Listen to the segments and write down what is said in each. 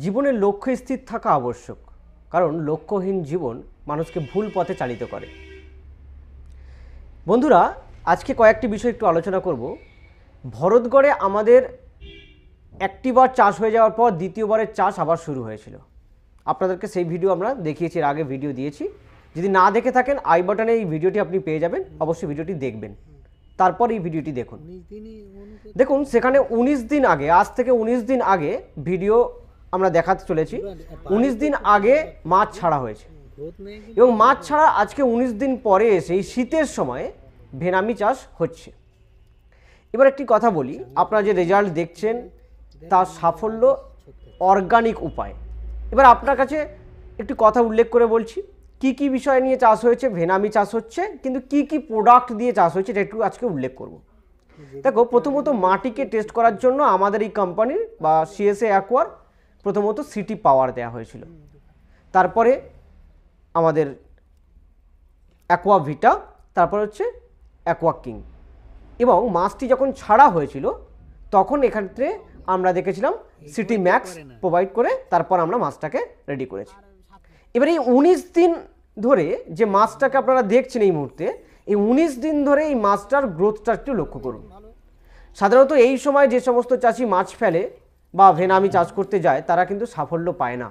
জীবনে লক্ষ্য স্থির থাকা আবশ্যক, কারণ লক্ষ্যহীন জীবন মানুষকে ভুল পথে চালিত করে। বন্ধুরা, আজকে কয়েকটি বিষয় একটু আলোচনা করব। ভরতগড়ে আমাদের একটিবার চাষ হয়ে যাওয়ার পর দ্বিতীয়বারের চাষ আবার শুরু হয়েছিল। আপনাদেরকে সেই ভিডিও আমরা দেখিয়েছি, এর আগে ভিডিও দিয়েছি। যদি না দেখে থাকেন আই বাটনে এই ভিডিওটি আপনি পেয়ে যাবেন, অবশ্যই ভিডিওটি দেখবেন, তারপর এই ভিডিওটি দেখুন। দেখুন, সেখানে 19 দিন আগে, আজ থেকে 19 দিন আগে ভিডিও আমরা দেখাতে চলেছি। 19 দিন আগে মাছ ছাড়া হয়েছে এবং মাছ ছাড়া আজকে 19 দিন পরে এসে এই শীতের সময় ভেনামি চাষ হচ্ছে। এবার একটি কথা বলি, আপনারা যে রেজাল্ট দেখছেন তার সাফল্য অর্গানিক উপায়। এবার আপনার কাছে একটি কথা উল্লেখ করে বলছি, কি কি বিষয় নিয়ে চাষ হয়েছে। ভেনামি চাষ হচ্ছে, কিন্তু কি কি প্রোডাক্ট দিয়ে চাষ হয়েছে এটা একটু আজকে উল্লেখ করব। দেখো, প্রথমত মাটিকে টেস্ট করার জন্য আমাদের এই কোম্পানির বা সিএসএ অ্যাকোয়ার প্রথমত সিটি পাওয়ার দেওয়া হয়েছিল, তারপরে আমাদের অ্যাকোয়া ভিটা, তারপর হচ্ছে অ্যাকোয়া কিং। এবং মাছটি যখন ছাড়া হয়েছিল তখন এখানে আমরা দেখেছিলাম সিটি ম্যাক্স প্রোভাইড করে তারপর আমরা মাছটাকে রেডি করেছি। এবার এই 19 দিন ধরে যে মাছটাকে আপনারা দেখছেন এই মুহূর্তে, এই 19 দিন ধরে এই মাছটার গ্রোথটা একটু লক্ষ্য করুন। সাধারণত এই সময় যে সমস্ত চাষি মাছ ফেলে বা ভেনামি চাষ করতে যায় তারা কিন্তু সাফল্য পায় না,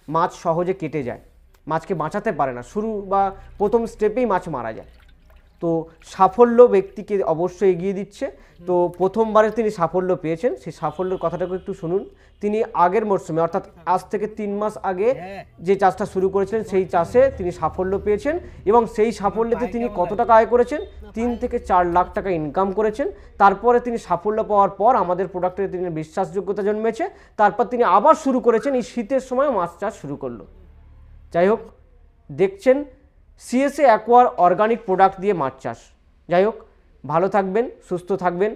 মাছ সহজে কেটে যায়, মাছকে বাঁচাতে পারে না, শুরু বা প্রথম স্টেপেই মাছ মারা যায়। তো সাফল্য ব্যক্তিকে অবশ্যই এগিয়ে দিচ্ছে। তো প্রথমবারে তিনি সাফল্য পেয়েছেন, সেই সাফল্যের কথাটাকে একটু শুনুন। তিনি আগের মরশুমে অর্থাৎ আজ থেকে 3 মাস আগে যে চাষটা শুরু করেছিলেন সেই চাষে তিনি সাফল্য পেয়েছেন এবং সেই সাফল্যতে তিনি কত টাকা আয় করেছেন, 3 থেকে 4 লাখ টাকা ইনকাম করেছেন। তারপরে তিনি সাফল্য পাওয়ার পর আমাদের প্রোডাক্টের তিনি বিশ্বাসযোগ্যতা জন্মেছে, তারপর তিনি আবার শুরু করেছেন, এই শীতের সময় মাছ চাষ শুরু করলো। যাই হোক, দেখছেন সিএসএ অ্যাকোয়ার অর্গানিক প্রোডাক্ট দিয়ে মাছ চাষ। যাই হোক, ভালো থাকবেন, সুস্থ থাকবেন।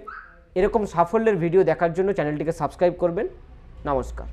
এরকম সাফল্যের ভিডিও দেখার জন্য চ্যানেলটিকে সাবস্ক্রাইব করবেন। নমস্কার।